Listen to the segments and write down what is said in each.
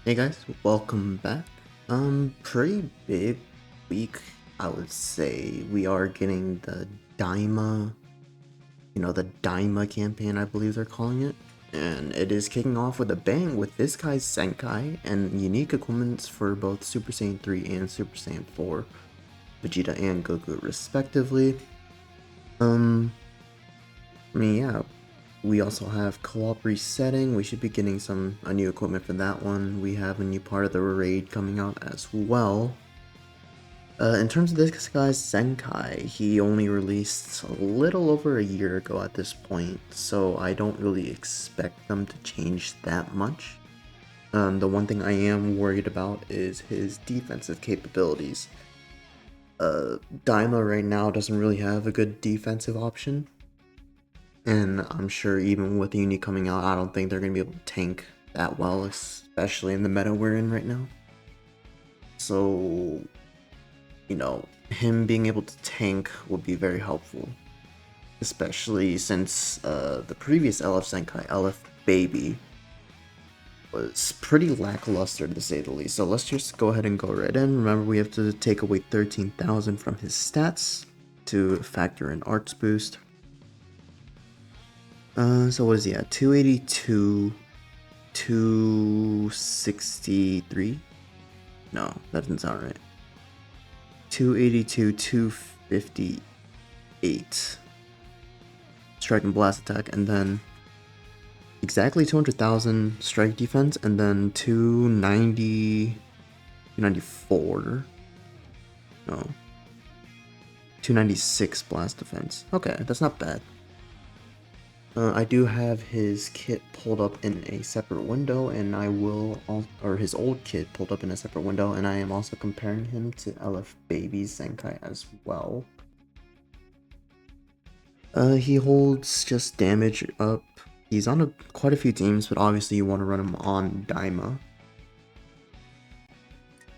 Hey guys, welcome back. Pretty big week, I would say. We are getting the Daima, the Daima campaign, I believe they're calling it. And it is kicking off with a bang with this guy's Zenkai and unique equipments for both Super Saiyan 3 and Super Saiyan 4, Vegeta and Goku respectively. Yeah, we also have co-op resetting. We should be getting a new equipment for that one. We have a new part of the raid coming out as well. In terms of this guy's Zenkai, he only released a little over a year ago at this point, so I don't really expect them to change that much. The one thing I am worried about is his defensive capabilities. Daima right now doesn't really have a good defensive option. And I'm sure even with the Uni coming out, I don't think they're going to be able to tank that well, especially in the meta we're in right now. So, him being able to tank would be very helpful. Especially since the previous LF Zenkai, LF Baby, was pretty lackluster to say the least. So let's just go ahead and go right in. Remember, we have to take away 13,000 from his stats to factor in Arts Boost. So what is he at? 282, 263? No, that doesn't sound right. 282, 258. Strike and blast attack, and then exactly 200,000 strike defense, and then 290, 294. No. 296 blast defense. Okay, that's not bad. I do have his kit pulled up in a separate window, and or his old kit pulled up in a separate window, and I am also comparing him to LF Baby's Zenkai as well. He holds just damage up. He's on quite a few teams, but obviously you want to run him on Daima.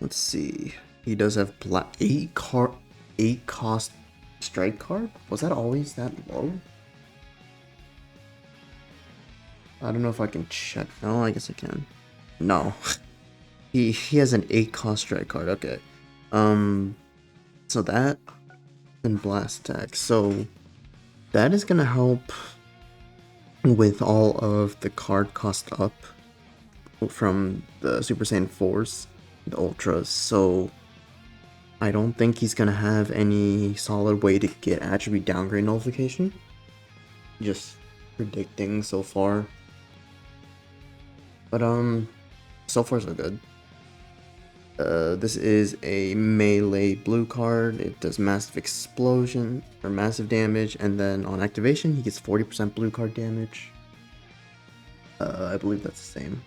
Let's see. He does have 8 cost strike card? Was that always that low? I don't know if I can check. No, I guess I can. No. he has an 8 cost strike card. Okay. So that and blast attack. So that is gonna help with all of the card cost up from the Super Saiyan 4s, the Ultras. So I don't think he's gonna have any solid way to get attribute downgrade nullification. Just predicting so far. But so far so good. This is a melee blue card. It does massive explosion or massive damage, and then on activation he gets 40% blue card damage. I believe that's the same.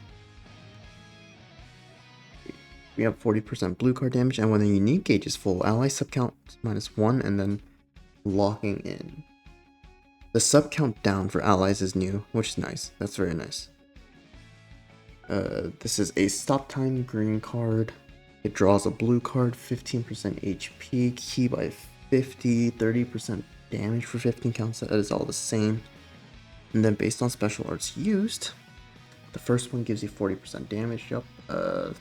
We have 40% blue card damage, and when the unique gauge is full, ally sub count -1, and then locking in. The sub count down for allies is new, which is nice. That's very nice. This is a stop time green card. It draws a blue card, 15% HP, key by 50, 30% damage for 15 counts. That is all the same. And then based on special arts used, the first one gives you 40% damage. Yep.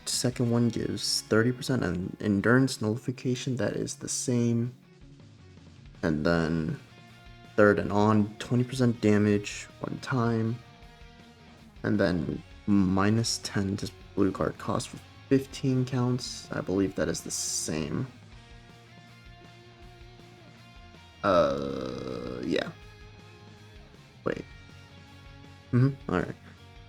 Second one gives 30%, and endurance nullification, that is the same. And then third and on, 20% damage one time. And then -10 to blue card cost for 15 counts. I believe that is the same. Yeah. Wait. Alright.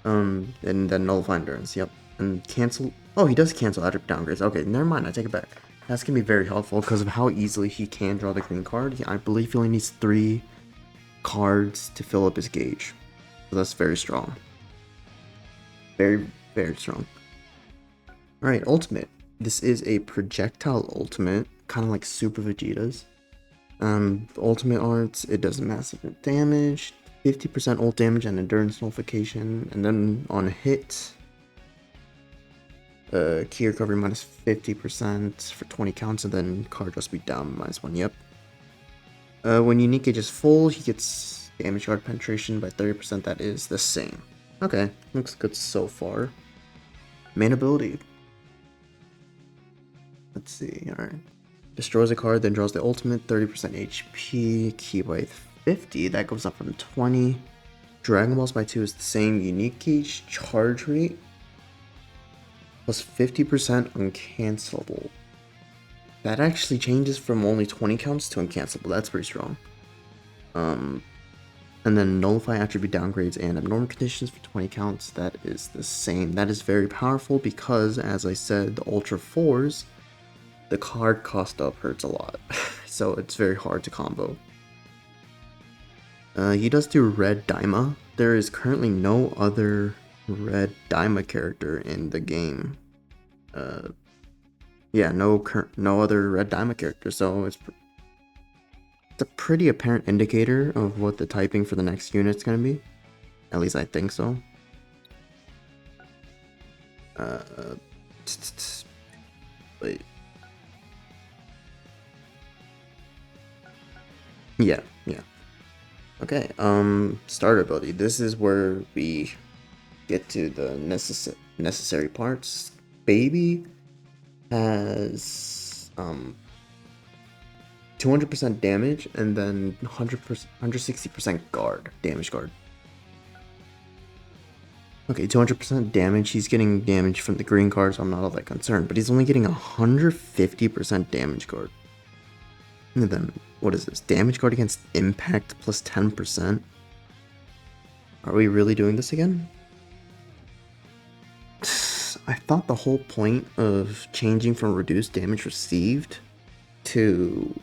And then nullify endurance, yep. And cancel. Oh, he does cancel attribute downgrades. Okay, never mind, I take it back. That's gonna be very helpful because of how easily he can draw the green card. I believe he only needs 3 cards to fill up his gauge. So that's very strong. Very, very strong. Alright, ultimate. This is a projectile ultimate, kind of like Super Vegeta's. Ultimate arts, it does massive damage, 50% ult damage and endurance nullification, and then on hit, key recovery -50% for 20 counts, and then card draw speed down -1, yep. When unique gauge is full, he gets damage card penetration by 30%, that is the same. Okay, looks good so far. Main ability. Let's see. Alright. Destroys a card, then draws the ultimate, 30% HP, key weight 50. That goes up from 20. Dragon Balls by 2 is the same. Unique gauge, charge rate, plus 50% uncancelable. That actually changes from only 20 counts to uncancelable. That's pretty strong. And then nullify attribute downgrades and abnormal conditions for 20 counts. That is the same. That is very powerful because, as I said, the Ultra 4s, the card cost up hurts a lot. So it's very hard to combo. He does do Red Daima. There is currently no other Red Daima character in the game. Yeah, no other Red Daima character, so it's a pretty apparent indicator of what the typing for the next unit's gonna be. At least I think so. Wait. Yeah. Okay, starter ability. This is where we get to the necessary parts. Baby has 200% damage and then 160% damage guard. Okay, 200% damage. He's getting damage from the green card, so I'm not all that concerned. But he's only getting 150% damage guard. And then, what is this? Damage guard against impact plus 10%. Are we really doing this again? I thought the whole point of changing from reduced damage received to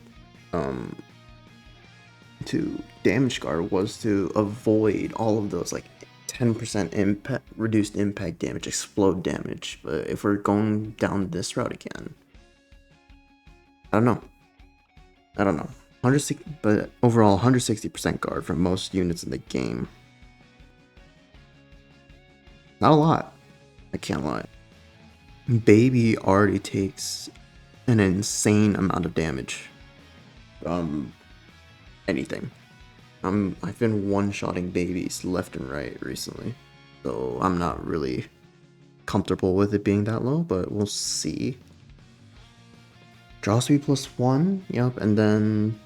damage guard was to avoid all of those like 10% impact, reduced impact damage, explode damage. But if we're going down this route again, I don't know. 160, but overall 160% guard from most units in the game. Not a lot. I can't lie. Baby already takes an insane amount of damage from anything. I've been one-shotting babies left and right recently, so I'm not really comfortable with it being that low, but we'll see. Draw speed plus 1, yep, and then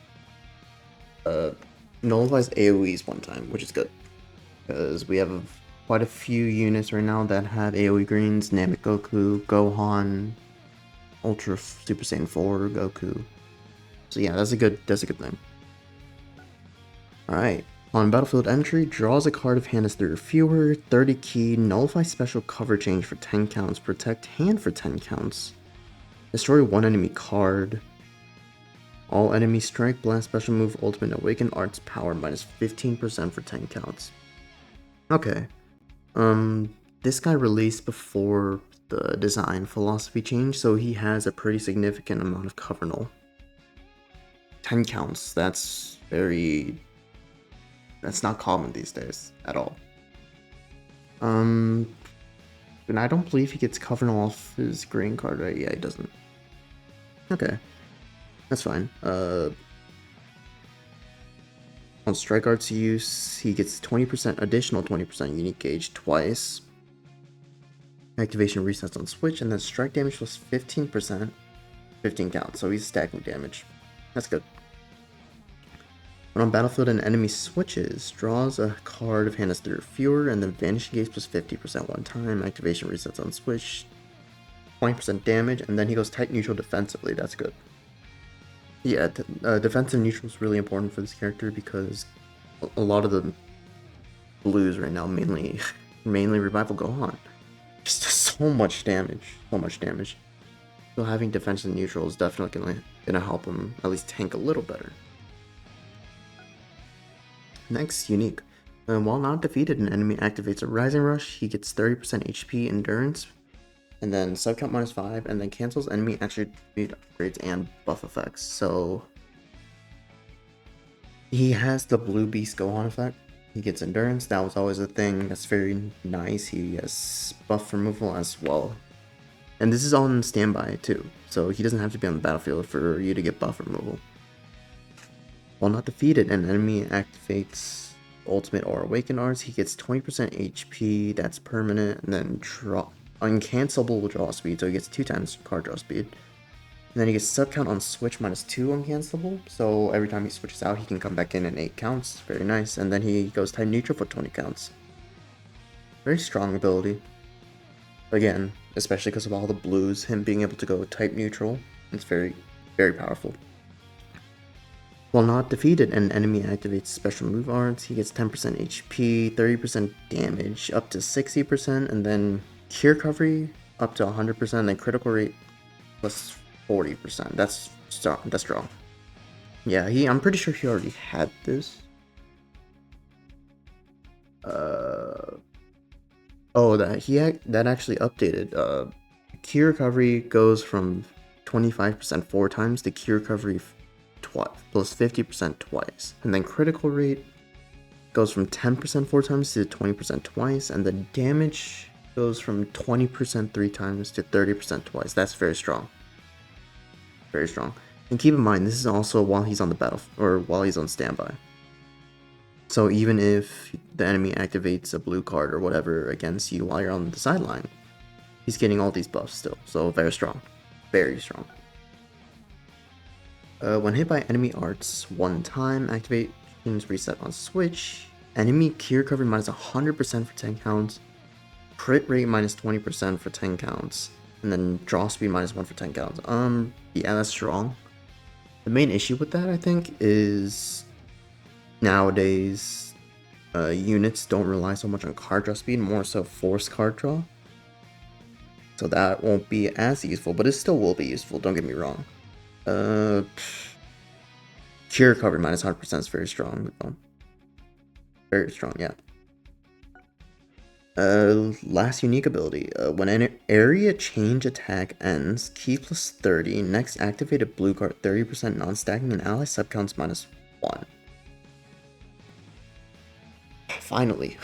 nullifies AoEs one time, which is good, because we have quite a few units right now that have AoE greens. Namek Goku, Gohan, Ultra Super Saiyan 4 Goku. So yeah, that's a good thing. Alright, on battlefield entry, draws a card if hand is 3 or fewer, 30 key, nullify special cover change for 10 counts, protect hand for 10 counts, destroy one enemy card, all enemies strike, blast, special move, ultimate, awaken arts power minus 15% for 10 counts. Okay, this guy released before the design philosophy change, so he has a pretty significant amount of cover null. 10 counts, that's not common these days at all. And I don't believe he gets cover null off his green card, right? Yeah, he doesn't. Okay, that's fine. On strike arts use, he gets 20% additional 20% unique gauge twice. Activation resets on switch, and then strike damage plus 15%, 15 counts, so he's stacking damage. That's good. When on battlefield an enemy switches, draws a card if hand is 3 or fewer, and then vanishing gaze plus 50% one time. Activation resets on switch, 20% damage, and then he goes type neutral defensively. That's good. Yeah, defensive neutral is really important for this character because a lot of the blues right now, mainly Revival Gohan, just does so much damage. So having defensive neutral is definitely gonna help him at least tank a little better. Next, unique. While not defeated, an enemy activates a Rising Rush. He gets 30% HP endurance, and then subcount minus 5, and then cancels enemy attribute upgrades and buff effects. So he has the Blue Beast Gohan effect. He gets endurance. That was always a thing. That's very nice. He has buff removal as well. And this is on standby too, so he doesn't have to be on the battlefield for you to get buff removal. While not defeated, an enemy activates ultimate or awaken arts. He gets 20% HP, that's permanent, and then uncancelable draw speed, so he gets 2 times card draw speed. And then he gets sub count on switch -2 uncancelable, so every time he switches out, he can come back in 8 counts. Very nice. And then he goes type neutral for 20 counts. Very strong ability. Again, especially because of all the blues, him being able to go type neutral, it's very, very powerful. While not defeated, an enemy activates special move arts, he gets 10% HP, 30% damage, up to 60%, and then cure recovery up to 100%, and then critical rate plus 40%. That's strong. Yeah, I'm pretty sure he already had this. Oh, that actually updated. Cure recovery goes from 25% 4 times to cure recovery plus 50% twice, and then critical rate goes from 10% 4 times to 20% twice, and the damage goes from 20% 3 times to 30% twice. That's very strong. Very strong. And keep in mind, this is also while he's on the battle, or while he's on standby. So even if the enemy activates a blue card or whatever against you while you're on the sideline, he's getting all these buffs still. So very strong. Very strong. When hit by enemy arts 1 time, activations reset on switch. Enemy cure recovery -100% for 10 counts. Crit rate -20% for 10 counts. And then draw speed -1 for 10 counts. Yeah, that's strong. The main issue with that, I think, is nowadays units don't rely so much on card draw speed, more so force card draw. So that won't be as useful, but it still will be useful, don't get me wrong. Cure recovery -100% is very strong, though. Very strong, yeah. Last unique ability. When an area change attack ends, key plus 30, next activated blue card 30% non-stacking and ally subcounts -1. Finally.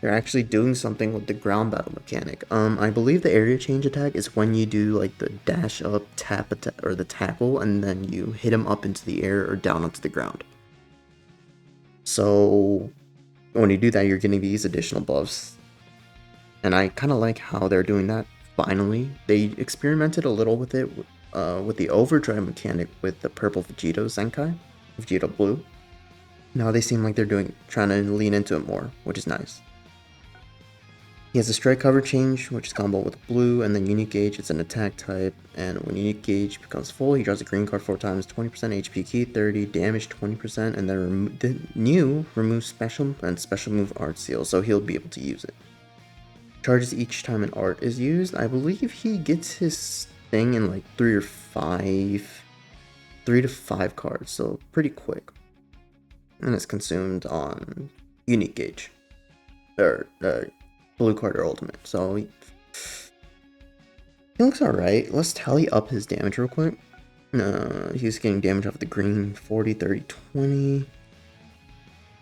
They're actually doing something with the ground battle mechanic. I believe the area change attack is when you do like the dash up, tap attack, or the tackle, and then you hit him up into the air or down onto the ground. So when you do that, you're getting these additional buffs. And I kind of like how they're doing that, finally. They experimented a little with it with the overdrive mechanic with the purple Vegeta Zenkai, Vegeta Blue. Now they seem like they're trying to lean into it more, which is nice. He has a strike cover change, which is combo with blue, and then unique gauge, it's an attack type, and when unique gauge becomes full, he draws a green card 4 times, 20% HP key, 30, damage 20%, and then the new removes special and special move art seal, so he'll be able to use it. Charges each time an art is used. I believe he gets his thing in like 3 to 5 cards, so pretty quick. And it's consumed on unique gauge, or blue card or ultimate, so he looks alright. Let's tally up his damage real quick. He's getting damage off the green, 40, 30, 20.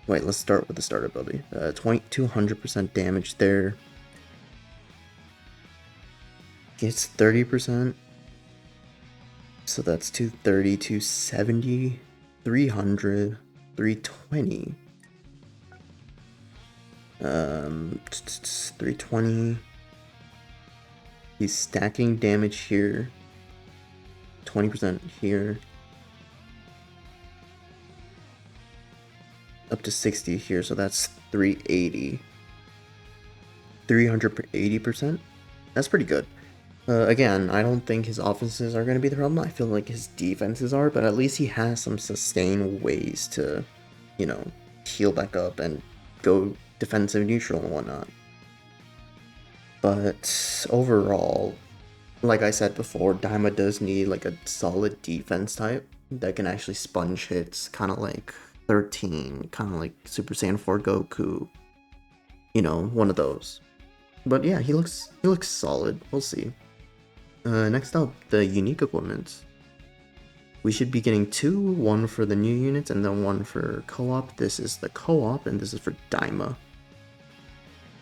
Wait, let's start with the starter ability. 200% damage there. Gets 30%. So that's 230, 270, 300, 320. 320. He's stacking damage here. 20% here. Up to 60 here, so that's 380. 380%? That's pretty good. Again, I don't think his offenses are going to be the problem. I feel like his defenses are, but at least he has some sustained ways to, heal back up and go defensive neutral and whatnot. But overall, like I said before, Daima does need like a solid defense type that can actually sponge hits, kind of like 13, kind of like Super Saiyan 4 Goku. One of those. But yeah, he looks solid. We'll see. Next up, the unique equipment. We should be getting 2, one for the new units and then one for co-op. This is the co-op and this is for Daima.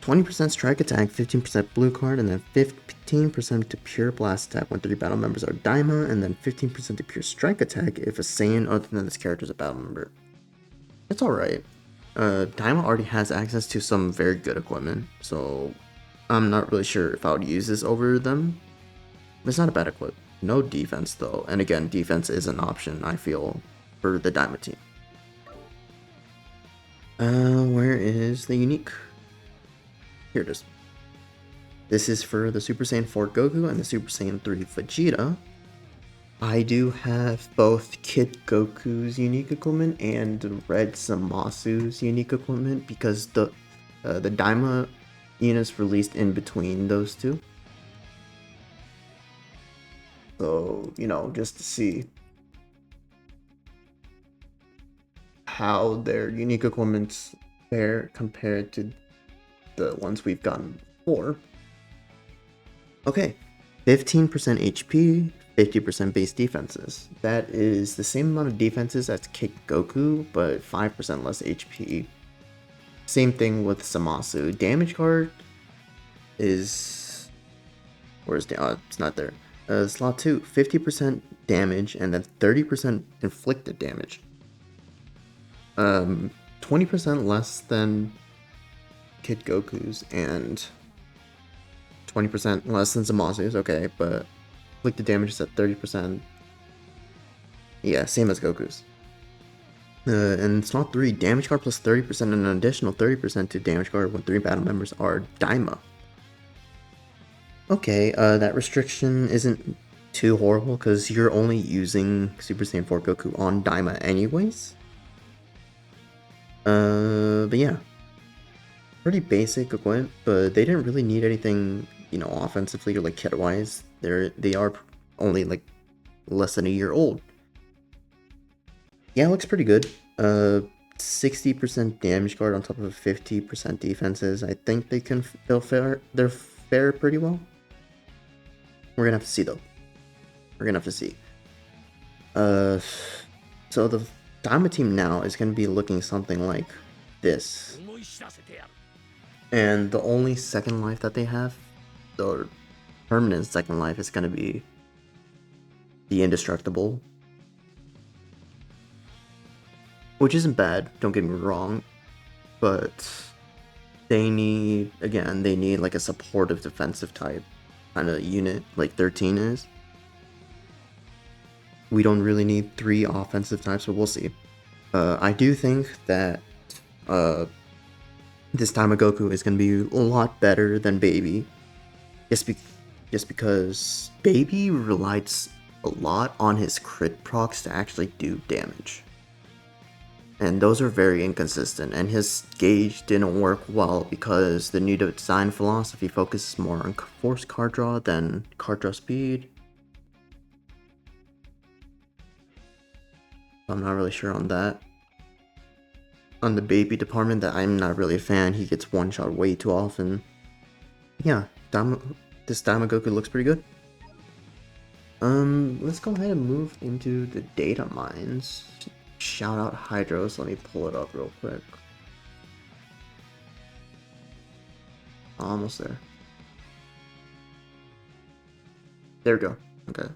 20% strike attack, 15% blue card, and then 15% to pure blast attack when 3 battle members are Daima, and then 15% to pure strike attack if a Saiyan other than this character is a battle member. It's alright. Daima already has access to some very good equipment, so I'm not really sure if I would use this over them. It's not a bad equip. No defense though, and again, defense is an option, I feel, for the Daima team. Where is the unique? Here it is. This is for the Super Saiyan 4 Goku and the Super Saiyan 3 Vegeta. I do have both Kid Goku's unique equipment and Red Zamasu's unique equipment because the Daima units released in between those two. So, you know, just to see how their unique equipments fare compared to the ones we've gotten before. Okay, 15% HP, 50% base defenses. That is the same amount of defenses as Kid Goku, but 5% less HP. Same thing with Zamasu. Damage card is... Where's the... it's not there. Slot 2, 50% damage and then 30% inflicted damage. 20% less than Kid Goku's and 20% less than Zamasu's, okay, but inflicted damage is at 30%. Yeah, same as Goku's. And slot 3, damage card plus 30% and an additional 30% to damage card when 3 battle members are Daima. Okay, that restriction isn't too horrible because you're only using Super Saiyan 4 Goku on Daima anyways. But yeah. Pretty basic equipment, but they didn't really need anything, you know, offensively or like kit-wise. They are only like less than a year old. Yeah, it looks pretty good. 60% damage card on top of 50% defenses. I think they'll fare pretty well. We're gonna have to see though. We're gonna have to see. So the Daima team now is gonna be looking something like this. And the only second life that they have, or permanent second life, is gonna be the indestructible. Which isn't bad, don't get me wrong, but they need like a supportive defensive type kind of unit, like 13 is. We don't really need 3 offensive types, but we'll see. I do think that this Daima Goku is going to be a lot better than Baby. Just because Baby relied a lot on his crit procs to actually do damage. And those are very inconsistent, and his gauge didn't work well because the new design philosophy focuses more on force card draw than card draw speed. I'm not really sure on that. On the Baby department, that I'm not really a fan. He gets one shot way too often. Yeah, this Daima Goku looks pretty good. Let's go ahead and move into the data mines. Shout out Hydros. Let me pull it up real quick. Almost there. There we go. Okay.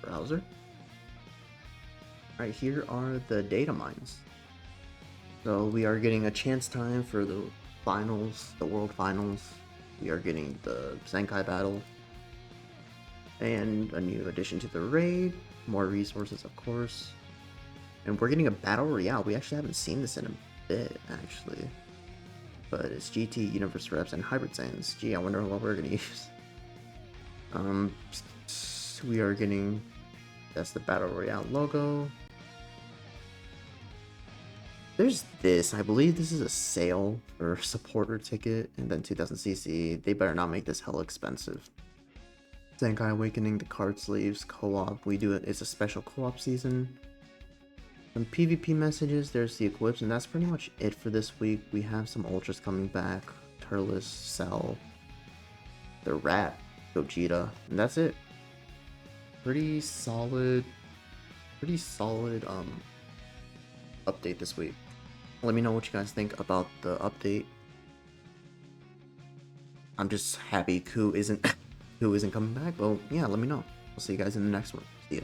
Browser. Alright, here are the data mines. So we are getting a chance time for the finals, the world finals. We are getting the Zenkai battle. And a new addition to the raid. More resources, of course. And we're getting a battle royale. We actually haven't seen this in a bit, actually. But it's GT, Universe Reps, and Hybrid Saiyans. Gee, I wonder what we're gonna use. We are getting... That's the battle royale logo. There's this. I believe this is a sale or supporter ticket. And then 2000cc. They better not make this hella expensive. Zenkai Awakening, the card sleeves, co-op, it's a special co-op season. Some PvP messages, there's the equips, and that's pretty much it for this week. We have some ultras coming back, Turles, Cell, the Rat, Gogeta, and that's it. Pretty solid update this week. Let me know what you guys think about the update. I'm just happy Ku isn't coming back. Well, yeah, let me know. I'll see you guys in the next one. See ya.